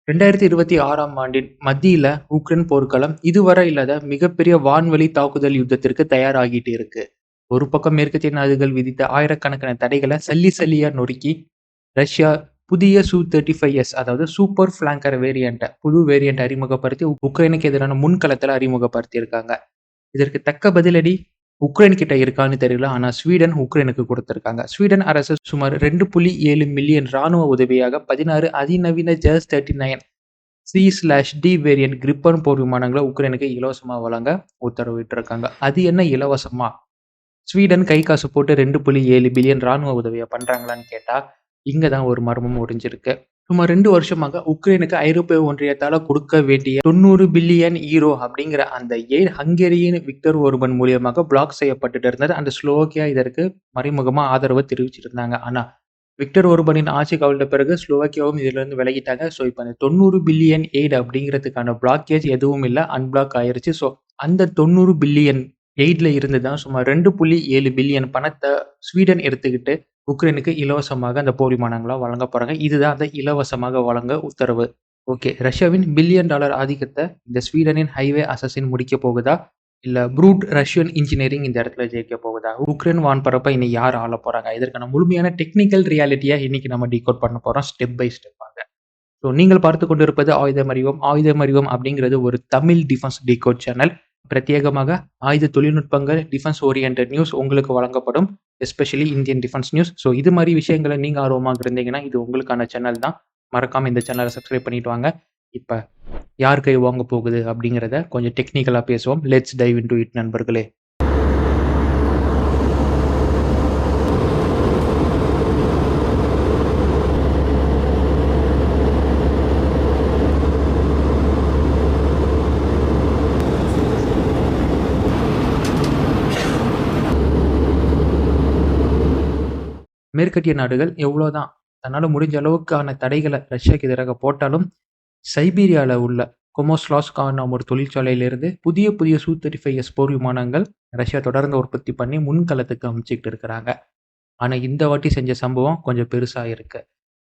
2026ஆம் ஆண்டின் மத்தியில உக்ரைன் போர்க்களம் இதுவரை இல்லாத மிகப்பெரிய வான்வழி தாக்குதல் யுத்தத்திற்கு தயாராகிட்டு இருக்கு. ஒரு பக்கம் மேற்கத்திய நாடுகள் விதித்த ஆயிரக்கணக்கான தடைகளை சல்லி சல்லியா நொறுக்கி, ரஷ்யா புதிய Su-35S அதாவது சூப்பர் ஃபிளாங்கர் புது வேரியண்ட் அறிமுகப்படுத்தி உக்ரைனுக்கு எதிரான முன்களத்துல அறிமுகப்படுத்தியிருக்காங்க. இதற்கு தக்க பதிலடி உக்ரைன் கிட்ட இருக்கான்னு தெரியல. ஆனா ஸ்வீடன் உக்ரைனுக்கு கொடுத்திருக்காங்க. ஸ்வீடன் அரசு சுமார் 2.7 மில்லியன் ராணுவ உதவியாக 16 அதிநவீன JAS-39 C/D வேரியன்ட் கிரிப்பன் போர் விமானங்களை உக்ரைனுக்கு இலவசமா வழங்க உத்தரவிட்டிருக்காங்க. அது என்ன இலவசமா? ஸ்வீடன் கை காசு போட்டு 2.7 பில்லியன் ராணுவ உதவியை பண்றாங்களான்னு கேட்டா, இங்க தான் ஒரு மர்மம் ஒளிஞ்சிருக்கு. சுமார் 2 வருஷமாக உக்ரைனுக்கு ஐரோப்பிய ஒன்றியத்தால கொடுக்க வேண்டிய 90 பில்லியன் யூரோ அப்படிங்கிற அந்த எய்ட் ஹங்கேரியின் விக்டர் ஓர்பன் மூலியமாக பிளாக் செய்யப்பட்டுட்டு இருந்தது. அந்த ஸ்லோவாக்கியா இதற்கு மறைமுகமா ஆதரவு தெரிவிச்சிருந்தாங்க. ஆனா விக்டர் ஓர்பனின் ஆட்சி கவிழ்ந்த பிறகு ஸ்லோவாக்கியாவும் இதுல இருந்து விலகிட்டாங்க. ஸோ இப்போ அந்த 90 பில்லியன் எய்ட் அப்படிங்கிறதுக்கான பிளாக்கேஜ் எதுவும் இல்லை, அன்பிளாக் ஆயிருச்சு. ஸோ அந்த 90 பில்லியன் எய்ட்ல இருந்து தான் சுமார் 2.7 பில்லியன் பணத்தை ஸ்வீடன் எடுத்துக்கிட்டு உக்ரைனுக்கு இலவசமாக அந்த போர் விமானங்களா வழங்க போறாங்க. இதுதான் அந்த இலவசமாக வழங்க உத்தரவு. ஓகே, ரஷ்யாவின் பில்லியன் டாலர் ஆதிக்கத்தை இந்த ஸ்வீடனின் ஹைவே அசசின் முடிக்க போகுதா? இல்ல ப்ரூட் ரஷ்யன் இன்ஜினியரிங் இந்த இடத்துல ஜெயிக்க போகுதா? உக்ரைன் வான்பரப்பை இனி யார் ஆள போறாங்க? இதற்கான முழுமையான டெக்னிக்கல் ரியாலிட்டியா இன்னைக்கு நம்ம டீகோட் பண்ண போறோம் ஸ்டெப் பை ஸ்டெப்பாக. ஸோ நீங்கள் பார்த்து கொண்டிருப்பது ஆயுதம் அறிவோம். ஆயுதம் அறிவோம் அப்படிங்கிறது ஒரு தமிழ் டிஃபென்ஸ் டீகோட் சேனல். பிரத்யேகமாக ஆயுத தொழில்நுட்பங்கள், டிஃபென்ஸ் ஓரியன்டட் நியூஸ் உங்களுக்கு வழங்கப்படும். Especially Indian defence news. So இது மாதிரி விஷயங்களை நீங்க ஆர்வமாக இருந்தீங்கன்னா இது உங்களுக்கான சேனல் தான். மறக்காம இந்த சேனலை சப்ஸ்கிரைப் பண்ணிட்டு வாங்க. இப்ப யார் கை வாங்க போகுது அப்படிங்கிறத கொஞ்சம் டெக்னிக்கலா பேசுவோம். லெட்ஸ் டைவ் இன்டு இட் நண்பர்களே. மேற்கத்திய நாடுகள் எவ்வளோதான் தன்னால முடிஞ்ச அளவுக்கான தடைகளை ரஷ்யாவுக்கு எதிராக போட்டாலும், சைபீரியால உள்ள கொமோஸ்லாஸ்கான ஒரு தொழிற்சாலையிலிருந்து புதிய புதிய Su-35S போர் விமானங்கள் ரஷ்யா தொடர்ந்து உற்பத்தி பண்ணி முன்களத்துக்கு அனுப்பிச்சுக்கிட்டு இருக்கிறாங்க. ஆனா இந்த வாட்டி செஞ்ச சம்பவம் கொஞ்சம் பெருசா இருக்கு.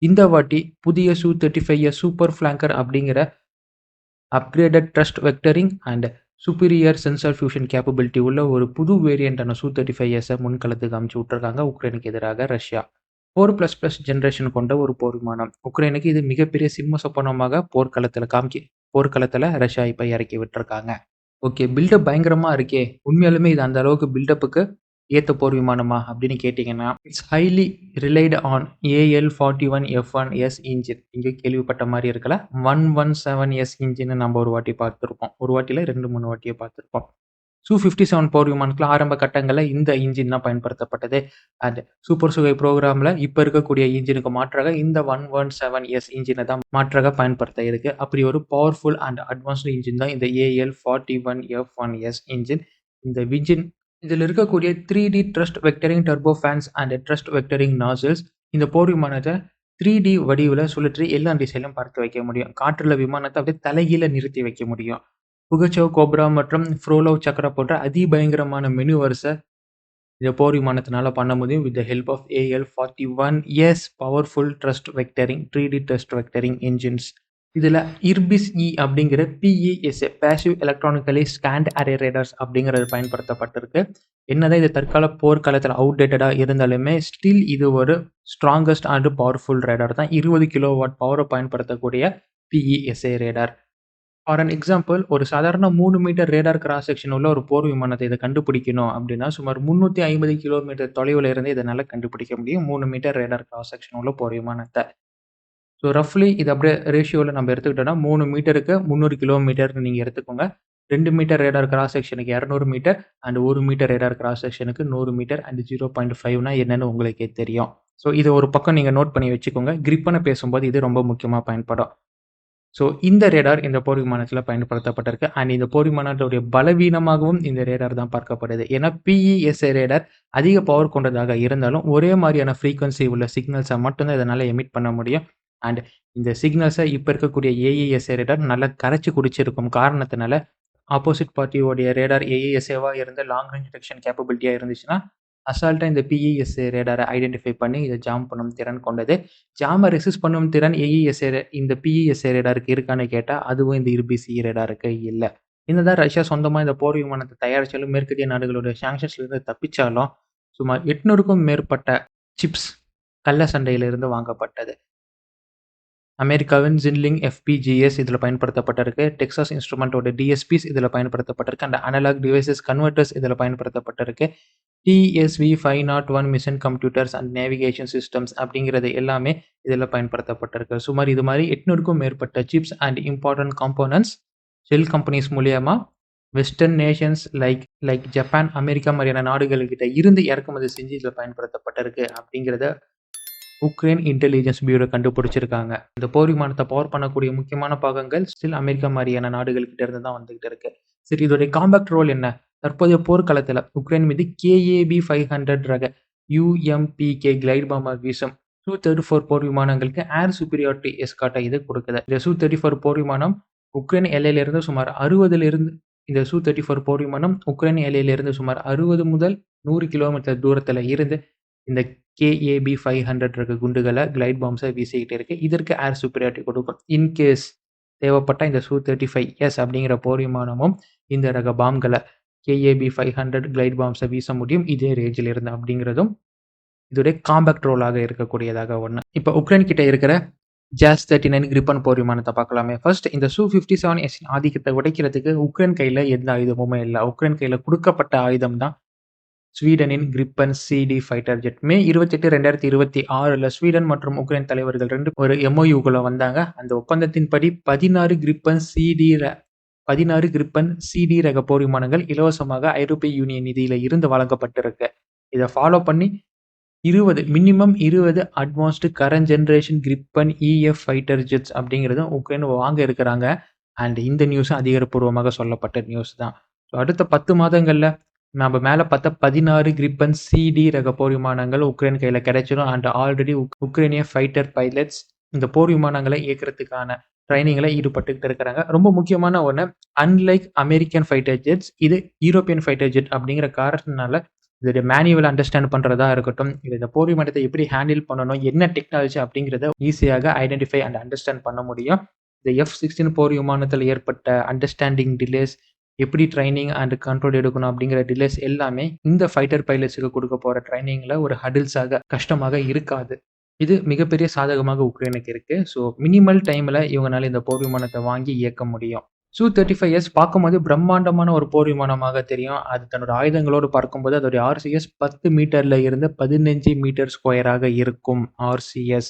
இந்த வாட்டி புதிய Su-35S சூப்பர் ஃபிளாங்கர் அப்படிங்கிற upgraded thrust vectoring and superior sensor fusion capability உள்ள ஒரு புது வேரியண்டான Su-35S முன்களத்துக்கு அனுப்பிச்சு விட்டுருக்காங்க உக்ரைனுக்கு எதிராக ரஷ்யா. 4++ ஜெனரேஷன் கொண்ட ஒரு போர் விமானம். உக்ரைனுக்கு இது மிகப்பெரிய சிம்ம சொப்பனமாக போர்க்களத்துல ரஷ்யா இப்ப இறக்கி விட்டுருக்காங்க. ஓகே, பில்டப் பயங்கரமா இருக்கே. உண்மையாலுமே இது அந்த அளவுக்கு பில்டப்புக்கு ஏத்த போர் விமானமா அப்படின்னு கேட்டீங்கன்னா, it's highly relied on AL-41F1S engine. இங்க கேள்விப்பட்ட மாதிரி இருக்கல. 117S இன்ஜின் நம்ம ஒரு வாட்டி பார்த்திருப்போம். ஒரு வாட்டில 2-3 வாட்டியே பார்த்திருப்போம். Su-57 போர் விமானத்துல ஆரம்ப கட்டங்கள்ல இந்த இன்ஜின் தான் பயன்படுத்தப்பட்டது. அண்ட் சூப்பர் சுகை ப்ரோகிராம்ல இப்ப இருக்கக்கூடிய இன்ஜினுக்கு மாற்றாக இந்த 117S இன்ஜினை தான் மாற்றாக பயன்படுத்த இருக்கு. அப்படி ஒரு பவர்ஃபுல் அண்ட் அட்வான்ஸ்டு இன்ஜின் தான் இந்த AL-41F1S இன்ஜின். இந்த இன்ஜின் இதில் இருக்கக்கூடிய 3D thrust vectoring turbo fans and thrust vectoring nozzles இந்த போர் விமானத்தை 3D வடிவில் சுழற்றி எல்லா திசையிலும் பறக்க வைக்க முடியும். காற்றுல விமானத்தை அப்படியே தலைகீழ நிறுத்தி வைக்க முடியும். புகச்சோவ், கோப்ரா மற்றும் ஃப்ரோலோவ் சக்ரா போன்ற அதிபயங்கரமான மெனு வரிசை இந்த போர் விமானத்தினால பண்ண முடியும் with the help of AL-41S powerful thrust vectoring 3D thrust vectoring engines. இதுல இர்பிஸ்-E அப்படிங்கிற PESA passive electronically scanned array radars அப்படிங்கிறது பயன்படுத்தப்பட்டிருக்கு. என்னதான் இது தற்கால போர்க்காலத்தில் அவுடேட்டடா இருந்தாலுமே ஸ்டில் இது ஒரு ஸ்ட்ராங்கஸ்ட் அண்ட் பவர்ஃபுல் ரேடார் தான். 20 கிலோவாட் பவரை பயன்படுத்தக்கூடிய PESA radar. For an example, ஒரு சாதாரண 3 மீட்டர் ரேடார் கிராஸ் செக்ஷன் உள்ள ஒரு போர் விமானத்தை இதை கண்டுபிடிக்கணும் அப்படின்னா சுமார் 350 கிலோமீட்டர் தொலைவில் இருந்து இதனால கண்டுபிடிக்க முடியும் 3 மீட்டர் ரேடார் கிராஸ் செக்ஷன் உள்ள போர் விமானத்தை. ஸோ ரஃப்லி இது அப்படியே ரேஷியோவில் நம்ம எடுத்துக்கிட்டோம்னா 3 மீட்டருக்கு 300 கிலோமீட்டர்னு நீங்கள் எடுத்துக்கோங்க. 2 மீட்டர் ரேடார் கிராஸ் செக்ஷனுக்கு 200 metre and 1 metre radar cross செக்ஷனுக்கு 100 மீட்டர் அண்ட் 0.5னா என்னன்னு உங்களுக்கே தெரியும். ஸோ இது ஒரு பக்கம் நீங்கள் நோட் பண்ணி வச்சுக்கோங்க. கிரிப்பனை பேசும்போது இது ரொம்ப முக்கியமாக பயன்படும். ஸோ இந்த ரேடார் இந்த போர் விமானத்தில் பயன்படுத்தப்பட்டிருக்கு. அண்ட் இந்த போர் விமானத்துடைய பலவீனமாகவும் இந்த ரேடார் தான் பார்க்கப்படுது. ஏன்னா PESA ரேடார் அதிக பவர் கொண்டதாக இருந்தாலும் ஒரே மாதிரியான ஃப்ரீக்வன்சி உள்ள சிக்னல்ஸை மட்டும்தான் இதனால் எமிட் பண்ண முடியும். அண்ட் இந்த சிக்னல்ஸை இப்போ இருக்கக்கூடிய AESA ரேடார் நல்லா கரைச்சி குடிச்சிருக்கும் காரணத்தினால ஆப்போசிட் பார்ட்டியோடைய ரேடார் AESAவாக இருந்து லாங் ரேஞ்ச் டிடெக்ஷன் கேப்பபிலிட்டியாக இருந்துச்சுன்னா அசால்ட்டா இந்த பிஇஎஸ்ஏ ரேடாரை ஐடென்டிஃபை பண்ணி இத ஜாம் பண்ணும் திறன் கொண்டது. ஜாம ரெசிஸ்ட் பண்ணும் திறன் இந்த பிஇஎஸ்ஏ ரேடாருக்கு இருக்கான்னு கேட்டா, அதுவும் இந்த IRBC ரேடாருக்கு இல்ல. என்னதான் ரஷ்யா சொந்தமா இந்த போர் விமானத்த தயாரிச்சாலும், மேற்கத்திய நாடுகளுடைய சாங்ஷன்ஸ்லேருந்து தப்பிச்சாலும், சுமார் 800க்கும் மேற்பட்ட சிப்ஸ் கள்ள சண்டையிலிருந்து வாங்கப்பட்டது. அமெரிக்காவின் Zinling FPGAs இதில பயன்படுத்தப்பட்டிருக்கு. டெக்சாஸ் இன்ஸ்ட்ருமென்ட்டோட DSPs இதில பயன்படுத்தப்பட்டிருக்கு. அண்ட் அனலாக் டிவைசஸ் கன்வெர்ட்டர்ஸ் இதில பயன்படுத்தப்பட்டிருக்கு. TSV-501 mission computers and navigation systems அப்படிங்கிறது எல்லாமே இதில பயன்படுத்தப்பட்டிருக்கு. சுமார் இது மாரி 800க்கும் மேற்பட்ட chips and important components shell companies மூலியமா western nations like Japan, America மாரியான நாடுகள்கிட்ட இருந்து இறக்குமதி செஞ்சு இதில பயன்படுத்தப்பட்டிருக்கு அப்படிங்கிறத உக்ரைன் இன்டெலிஜென்ஸ் பியூரோ கண்டுபிடிச்சிருக்காங்க. இந்த போர் விமானத்த பவர் பண்ணக்கூடிய முக்கியமான பாகங்கள் ஸ்டில் அமெரிக்கா மாரியான நாடுகள் கிட்ட இருந்து தான் வந்துகிட்டு இருக்கு. சரி, இதோடைய காம்பேக்ட் ரோல் என்ன? தற்போதைய போர்க்களத்துல உக்ரைன் மீது KAB-500 ரக UMPK கிளைட் பாம்பர் வீசும் Su-34 போர் விமானங்களுக்கு ஏர் சுப்பீரியாரிட்டி எஸ்கார்ட்டை இது கொடுக்குது. இந்த Su-34 போர் விமானம் உக்ரைன் எல்லையிலிருந்து சுமார் 60 முதல் 100 கிலோமீட்டர் தூரத்துல இருந்து இந்த KAB-500 ரக குண்டுகள, கிளைட் பாம்ப்ஸ வீசிக்கிட்டு இருக்கு. இதற்கு ஏர் சுப்பீரியாரிட்டி கொடுக்கும். இன்கேஸ் தேவைப்பட்ட இந்த Su-35S அப்படிங்கிற போர் விமானமும் இந்த ரக பாம்கள KAB-500 கிளைட் பாம்ப்ஸ வீச முடியும். இதே ரேஞ்சில் இருந்து அப்படிங்கிறதும் இதோடைய காம்பேக்ட் ரோலாக இருக்கக்கூடியதாக ஒண்ணு. இப்ப உக்ரைன் கிட்ட இருக்கிற JAS-39 கிரிப்பன் போர் விமானத்த பார்க்கலாமே. ஃபர்ஸ்ட் இந்த Su-57S ஆதிக்கத்தை உடைக்கிறதுக்கு உக்ரைன் கையில எந்த ஆயுதமுமே இல்ல. உக்ரைன் கையில குடுக்கப்பட்ட ஆயுதம் தான் ஸ்வீடனின் கிரிப்பன் CD ஃபைட்டர் ஜெட். மே 28, 2026ல ஸ்வீடன் மற்றும் உக்ரைன் தலைவர்கள் ஒரு MOUக்குள்ள வந்தாங்க. அந்த ஒப்பந்தத்தின்படி 16 கிரிப்பன் CD ரக போர் விமானங்கள் இலவசமாக ஐரோப்பிய யூனியன் நிதியில இருந்து வழங்கப்பட்டிருக்கு. இத ஃபாலோ பண்ணி minimum 20 advanced current generation Gripen EF fighter jets அப்படிங்கிறதும் உக்ரைன் வாங்க இருக்கிறாங்க. அண்ட் இந்த நியூஸ் அதிகாரப்பூர்வமாக சொல்லப்பட்ட நியூஸ் தான். அடுத்த 10 மாதங்கள்ல நம்ம மேல பார்த்த 16 கிரிப்பன் CD ரக போர் விமானங்கள் உக்ரைன் கையில கிடைச்சிடும். அண்ட் ஆல்ரெடி உக்ரைனிய ஃபைட்டர் பைலட்ஸ் இந்த போர் விமானங்களை இயக்கிறதுக்கான ட்ரைனிங்ல ஈடுபட்டுக்கிட்டு இருக்கிறாங்க. ரொம்ப முக்கியமான ஒண்ணு, அன்லைக் அமெரிக்கன் ஃபைட்டர் ஜெட்ஸ், இது யூரோப்பியன் ஃபைட்டர் ஜெட் அப்படிங்கிற காரணத்தினால இதோட மேனுவல் அண்டர்ஸ்டாண்ட் பண்றதா இருக்கட்டும், இந்த போர் விமானத்தை எப்படி ஹேண்டில் பண்ணணும், என்ன டெக்னாலஜி அப்படிங்கிறத ஈஸியாக ஐடென்டிஃபை அண்ட் அண்டர்ஸ்டாண்ட் பண்ண முடியும். இந்த F-16 போர் விமானத்தில் ஏற்பட்ட அண்டர்ஸ்டாண்டிங் டிலேஸ், எப்படி ட்ரைனிங் அண்ட் கண்ட்ரோல் எடுக்கணும் அப்படிங்கிற டிலேஸ் எல்லாமே இந்த ஃபைட்டர் பைலட்ஸுக்கு கொடுக்க போற ட்ரைனிங்ல ஒரு ஹடில்ஸாக கஷ்டமாக இருக்காது. இது மிகப்பெரிய சாதகமாக உக்ரைனுக்கு இருக்கு. ஸோ மினிமல் டைம்ல இவங்கனால இந்த போர் விமானத்தை வாங்கி இயக்க முடியும். Su-35S பார்க்கும்போது பிரம்மாண்டமான ஒரு போர் விமானமாக தெரியும். அது தன்னோட ஆயுதங்களோடு பார்க்கும்போது அதோடைய RCS 10 மீட்டர்ல இருந்து 15 மீட்டர் ஸ்கொயராக இருக்கும். RCS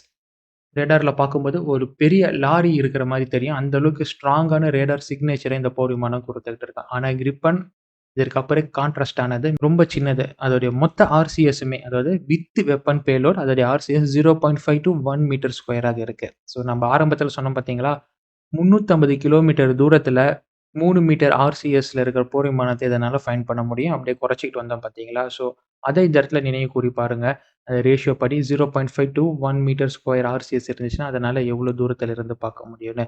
ரேடார்ல பார்க்கும்போது ஒரு பெரிய லாரி இருக்கிற மாதிரி தெரியும். அந்த அளவுக்கு ஸ்ட்ராங்கான ரேடார் சிக்னேச்சரை இந்த போர் விமானம் கொடுத்துக்கிட்டு இருக்கு. ஆனா கிரிப்பன் இதற்கு அப்புறம் கான்ட்ராஸ்ட் ஆனது ரொம்ப சின்னது. அதோடைய மொத்த RCSமே, அதாவது வித் வெப்பன் பேலோட், அதோடைய RCS 0.5 to 1 மீட்டர் ஸ்கொயராக இருக்கு. ஸோ நம்ம ஆரம்பத்தில் சொன்னோம் பார்த்தீங்களா, 350 கிலோமீட்டர் தூரத்துல 3 மீட்டர் RCSல இருக்கிற போர் விமானத்தை இதனால ஃபைண்ட் பண்ண முடியும். அப்படியே குறைச்சிக்கிட்டு வந்தோம் பார்த்தீங்களா. ஸோ அதை இந்த இடத்துல நினைவு கூறி பாருங்க. அது ரேஷியோ படி 0.5 to 1 மீட்டர் ஸ்கொயர் RCS இருந்துச்சுன்னா அதனால எவ்வளவு தூரத்துல இருந்து பார்க்க முடியும்னு.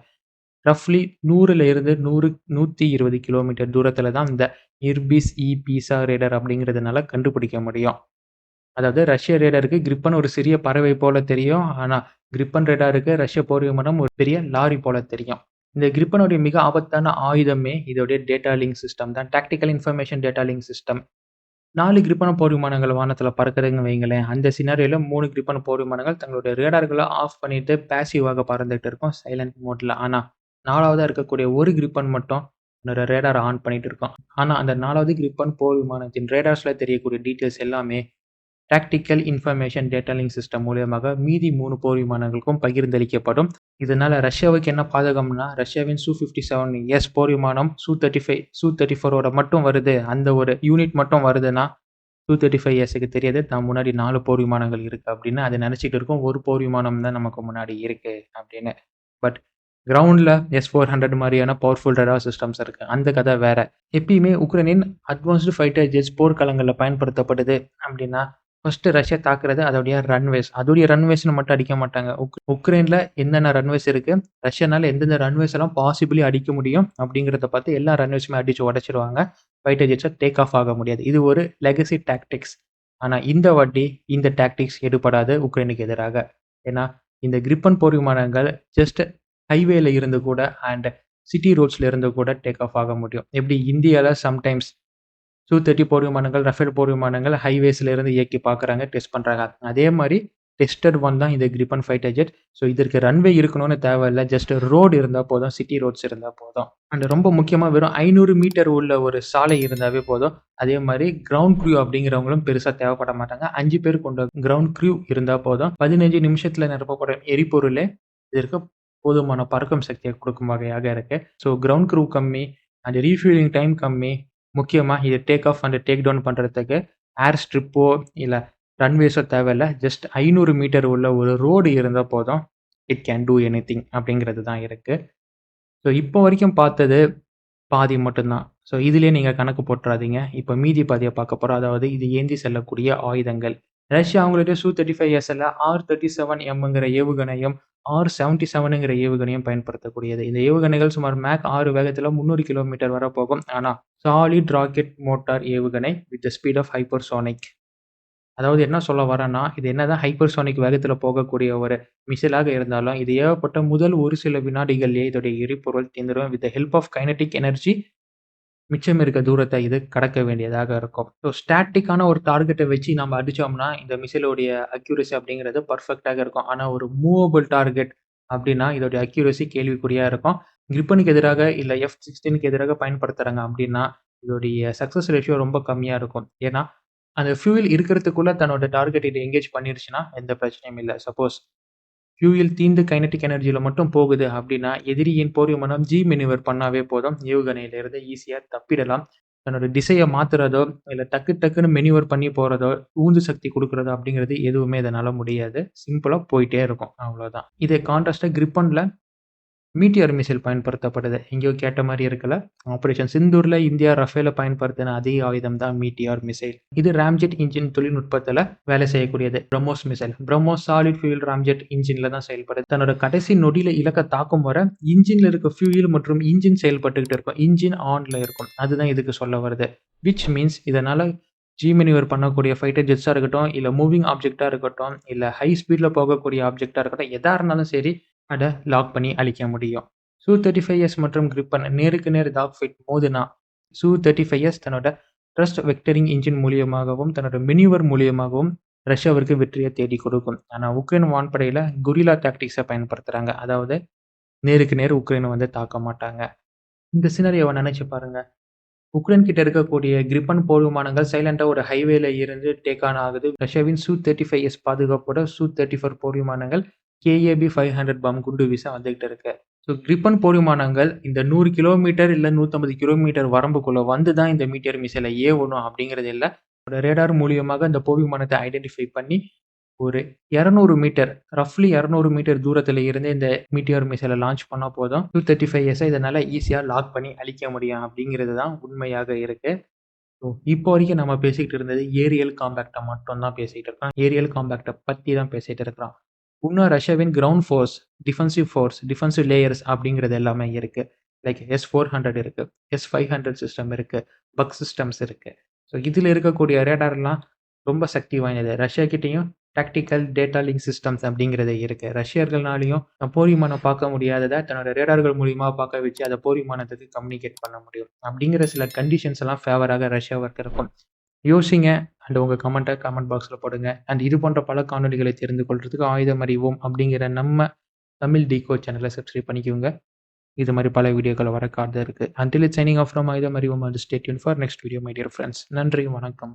ரஃப்லி 100ல இருந்து 120 கிலோமீட்டர் தூரத்துல தான் இந்த IRBC ரேடார் அப்படிங்கிறதுனால கண்டுபிடிக்க முடியும். அதாவது ரஷ்ய ரேடாருக்கு கிரிப்பன் ஒரு சிறிய பறவை போல தெரியும். ஆனா கிரிப்பன் ரேடாருக்கு ரஷ்ய போர் விமானம் ஒரு பெரிய லாரி போல தெரியும். இந்த கிரிப்பனுடைய மிக ஆபத்தான ஆயுதமே இதோடைய டேட்டா லிங்க் சிஸ்டம் தான். Tactical information data link system. 4 கிரிப்பன் போர் விமானங்கள் வானத்துல பறக்குதுன்னு வைங்களேன். அந்த சினாரியோல 3 கிரிப்பன் போர் விமானங்கள் தங்களுடைய ரேடார்களை ஆஃப் பண்ணிட்டு பேசிவாக பறந்துட்டு இருக்கும், சைலண்ட் மோட்ல. ஆனா 4வதா இருக்கக்கூடிய ஒரு கிரிப்பன் மட்டும் தன்னோட ரேடார் ஆன் பண்ணிட்டு இருக்கும். ஆனா அந்த 4வது கிரிப்பன் போர் விமானத்தின் ரேடார்ஸ்ல தெரியக்கூடிய டீட்டெயில்ஸ் எல்லாமே tactical information data link system மூலியமாக மீதி 3 போர் விமானங்களுக்கும் பகிர்ந்தளிக்கப்படும். இதனால ரஷ்யாவுக்கு என்ன பாதகம்னா, ரஷ்யாவின் Su-57S போர் விமானம் Su-34ஓட மட்டும் வருது, அந்த ஒரு யூனிட் மட்டும் வருதுன்னா Su-35Sக்கு தெரியாது தான் முன்னாடி 4 போர் விமானங்கள் இருக்கு அப்படின்னு. அதை நினைச்சிட்டு இருக்கும் ஒரு போர் விமானம் தான் நமக்கு முன்னாடி இருக்கு அப்படின்னு. பட் கிரவுண்ட்ல S-400 மாதிரியான பவர்ஃபுல் ரேடார் சிஸ்டம்ஸ் இருக்கு. அந்த கதை வேற. எப்பயுமே உக்ரைனின் அட்வான்ஸ்டு ஃபைட்டர் ஜெட்ஸ் போர்க்களங்கள்ல பயன்படுத்தப்படுது அப்படின்னா, ஃபர்ஸ்ட் ரஷ்யா தாக்குறது அதோடைய ரன்வேஸ். அதோடைய ரன்வேஸ்னு மட்டும் அடிக்க மாட்டாங்க. உக்ரைன்ல என்னென்ன ரன்வேஸ் இருக்கு, ரஷ்யானால எந்தெந்த ரன்வேஸ் எல்லாம் பாசிபிளி அடிக்க முடியும் அப்படிங்கிறத பார்த்து எல்லா ரன்வேஸுமே அடிச்சு உடைச்சிருவாங்க. ஃபைட்டர் ஜெட்ஸை டேக் ஆஃப் ஆக முடியாது. இது ஒரு லெகசி டாக்டிக்ஸ். ஆனா இந்த வாட்டி இந்த டாக்டிக்ஸ் எடுபடாது உக்ரைனுக்கு எதிராக. ஏன்னா, இந்த கிரிப்பன் போர் விமானங்கள் ஜஸ்ட் ஹைவேல இருந்து கூட அண்ட் சிட்டி ரோட்ஸ்ல இருந்து கூட டேக் ஆஃப் ஆக முடியும். எப்படி இந்தியால சம்டைம்ஸ் Su-30 போர் விமானங்கள், ரஃபேல் போர் விமானங்கள் ஹைவேஸ்ல இருந்து இயக்கி பார்க்குறாங்க, டெஸ்ட் பண்றாங்க. அதே மாரி டெஸ்டட் ஒன் தான் இந்த கிரிப்பன் ஃபைட்டர் ஜெட். ஸோ இதற்கு ரன்வே இருக்கணும்னு தேவையில்ல. ஜஸ்ட் ரோடு இருந்தா போதும். சிட்டி ரோட்ஸ் இருந்தா போதும். அண்ட் ரொம்ப முக்கியமா வெறும் 500 மீட்டர் உள்ள ஒரு சாலை இருந்தாவே போதும். அதே மாரி கிரவுண்ட் க்ரூ அப்படிங்கிறவங்களும் பெருசா தேவைப்பட மாட்டாங்க. 5 பேர் கொண்ட கிரவுண்ட் க்ரூ இருந்தா போதும். 15 நிமிஷத்துல நிரப்பப்படும் எரிபொருளே இதற்கு போதுமான பறக்கும் சக்தியை கொடுக்கும் வகையாக இருக்கு. ஸோ கிரவுண்ட் க்ரூ கம்மி அண்ட் ரீஃபில்லிங் டைம் கம்மி. முக்கியமா இது take off and take down பண்றதுக்கு ஏர் ஸ்ட்ரிப்போ இல்ல ரன்வேஸோ தேவையில்ல. ஜஸ்ட் 500 மீட்டர் உள்ள ஒரு ரோடு இருந்தா போதும். இட் கேன் டூ எனிதிங் அப்படிங்கிறது தான் இருக்கு. ஸோ இப்போ வரைக்கும் பார்த்தது பாதி மட்டும் தான். ஸோ இதிலேயே நீங்க கணக்கு போட்டுறாதீங்க. இப்போ மீதி பாதிய பார்க்க போறோம். அதாவது இது ஏந்தி செல்லக்கூடிய ஆயுதங்கள். ரஷ்யா அவங்களுடைய Su-35Sல R-37Mங்கிற ஏவுகணையும், R-77ங்கிற ஏவுகணையும் பயன்படுத்தக்கூடியது. இந்த ஏவுகணைகள் சுமார் மேக் 6 வேகத்துல 300 கிலோமீட்டர் வரை போகும். ஆனா சாலிட் ராக்கெட் மோட்டார் ஏவுகணை with the speed of hypersonic. அதாவது என்ன சொல்ல வரேன்னா, இது என்னதான் ஹைப்பர்சோனிக் வேகத்துல போகக்கூடிய ஒரு மிசைலாக இருந்தாலும், இது ஏவப்பட்ட முதல் ஒரு சில வினாடிகள்லயே இதோடைய எரிபொருள் தீர்ந்துரும். With the help of kinetic energy மிச்சம் இருக்க தூரத்த இது கடக்க வேண்டியதாக இருக்கும். ஸோ ஸ்டாட்டிக்கான ஒரு டார்கெட்ட வச்சு நம்ம அடிச்சோம்னா, இந்த மிசைலோடைய அக்யூரசி அப்படிங்கிறது பெர்ஃபெக்ட்டாக இருக்கும். ஆனா ஒரு மூவபிள் டார்கெட் அப்படின்னா, இதோடைய அக்யூரசி கேள்விக்குறியா இருக்கும். கிரிப்பனுக்கு எதிராக இல்ல F-16க்கு எதிராக பயன்படுத்துறாங்க அப்படின்னா, இதோடைய சக்சஸ் ரேஷியோ ரொம்ப கம்மியா இருக்கும். ஏன்னா, அந்த ஃபியூயல் இருக்கிறதுக்குள்ள தன்னோட டார்கெட் இது எங்கேஜ் பண்ணிருச்சுன்னா, எந்த பிரச்சனையும் இல்ல. சப்போஸ் ஃபியூயல் தீர்ந்து கைனடிக் எனர்ஜில மட்டும் போகுது அப்படின்னா, எதிரியின் போர் விமானம் மேனிவர் பண்ணாவே போதும். ஏவுகணையிலிருந்து ஈஸியா தப்பிடலாம். தன்னோட திசைய மாத்துறதோ, இல்ல டக்கு டக்குன்னு மேனிவர் பண்ணி போறதோ, உந்து சக்தி குடுக்குறதோ அப்படிங்கிறது எதுவுமே இதனால முடியாது. சிம்பிளா போயிட்டே இருக்கும். அவ்வளோதான். இதே கான்ட்ராஸ்ட்டா கிரிப்பன்ல மீட்டியார் மிசைல் பயன்படுத்தப்படுது. எங்கேயோ கேட்ட மாரி இருக்குல்ல. ஆப்பரேஷன் சிந்தூர்ல இந்தியா ரஃபேல பயன்படுத்தின அதே ஆயுதம் தான் மீட்டியார் மிசைல். இது ராம்ஜெட் இன்ஜின் தொழில்நுட்பத்துல வேலை செய்யக்கூடியது. BrahMos missile. BrahMos solid fuel ramjet இன்ஜின்ல தான் செயல்படுது. தன்னோட கடைசி நொடியில இலக்க தாக்கும் வரை இன்ஜின்ல இருக்க ஃபியூயல் மற்றும் இன்ஜின் செயல்பட்டுக்கிட்டு இருக்கும். இன்ஜின் ஆன்ல இருக்கும். அதுதான் இதுக்கு சொல்ல வருது. விச் மீன்ஸ் இதனால மேனிவர் பண்ணக்கூடிய ஃபைட்டர் ஜெட்ஸா இருக்கட்டும், இல்ல மூவிங் ஆப்ஜெக்ட்டா இருக்கட்டும், இல்ல ஹை ஸ்பீட்ல போகக்கூடிய ஆப்ஜெக்ட்டா இருக்கட்டும், எதா இருந்தாலும் சரி அத லாக் பண்ணி அழிக்க முடியும். Su-35S மற்றும் கிரிப்பன் நேருக்கு நேர் டாக் ஃபைட் மோதுனா, Su-35S தன்னோட த்ரஸ்ட் வெக்டரிங் இன்ஜின் மூலியமாகவும், தன்னோட மேனியூவர் மூலியமாகவும் ரஷ்யாவிற்கு வெற்றிய தேடிக் கொடுக்கும். ஆனா உக்ரைன் வான்படையில கொரில்லா டாக்டிக்ஸ பயன்படுத்துறாங்க. அதாவது நேருக்கு நேர் உக்ரைன வந்து தாக்க மாட்டாங்க. இந்த சினரியோவ நெனச்சு பாருங்க. உக்ரைன் கிட்ட இருக்கக்கூடிய கிரிப்பன் போர் விமானங்கள் சைலன்ட்டா ஒரு ஹைவேல இருந்து டேக் ஆன் ஆகுது. ரஷ்யாவின் Su-35S பாதுகாப்போட Su-34 போர் விமானங்கள் KAB-500 பம் குண்டு வீச வந்துகிட்டு இருக்கு. ஸோ கிரிப்பன் போர் விமானங்கள் இந்த 100 கிலோமீட்டர் இல்ல 150 கிலோமீட்டர் வரம்புக்குள்ள வந்து தான் இந்த மீட்டியர் மிசைல ஏவணும் அப்படிங்கிறது இல்ல. ஒரு ரேடார் மூலியமாக இந்த போர் விமானத்த ஐடென்டிஃபை பண்ணி ஒரு 200 மீட்டர் ரஃப்லி 200 மீட்டர் தூரத்துல இருந்து இந்த மீட்டியர் மிசைல லான்ச் பண்ணா போதும். Su-35S இதனால ஈஸியா லாக் பண்ணி அழிக்க முடியும் அப்படிங்கிறது தான் உண்மையாக இருக்கு. ஸோ இப்போ வரைக்கும் நம்ம பேசிக்கிட்டு இருந்தது ஏரியல் காம்பேக்ட்ட மட்டும் தான் பேசிட்டு இருக்கோம். ஏரியல் காம்பேக்ட்ட பத்தி தான் பேசிட்டு இருக்கிறோம். இன்னும் ரஷ்யாவின் கிரவுண்ட் ஃபோர்ஸ், டிஃபென்சிவ் லேயர்ஸ் அப்படிங்கிறது எல்லாமே இருக்கு. லைக் S-400 இருக்கு. S-500 சிஸ்டம் இருக்கு. பக் சிஸ்டம்ஸ் இருக்கு. ஸோ இதுல இருக்கக்கூடிய ரேடார்லாம் ரொம்ப சக்தி வாய்ந்தது. ரஷ்யா கிட்டயும் டாக்டிக்கல் டேட்டா லிங்க் சிஸ்டம்ஸ் அப்படிங்கிறது இருக்கு. ரஷ்யர்கள்னாலயும் போர் விமானம் பார்க்க முடியாதத தன்னோட ரேடார்கள் மூலியமா பார்க்க வச்சு அத போர் விமானத்துக்கு கம்யூனிகேட் பண்ண முடியும். அப்படிங்கிற சில கண்டிஷன்ஸ் எல்லாம் ஃபேவராக ரஷ்யாவிற்கு இருக்கும். யோசிங்க அண்ட் உங்க கமெண்ட் பாக்ஸ்ல போடுங்க. அண்ட் இது போன்ற பல காணொளிகளை தெரிந்து கொள்றதுக்கு ஆயுதம் அறிவோம் அப்படிங்கிற நம்ம தமிழ் டிகோட் சேனலை சப்ஸ்கிரைப் பண்ணிக்கோங்க. இது மாதிரி பல வீடியோக்கள் வர காத்து இருக்கு. Until it's signing off from ஆயுதம் அறிவோம் and stay tuned for next video my dear friends. நன்றி, வணக்கம்.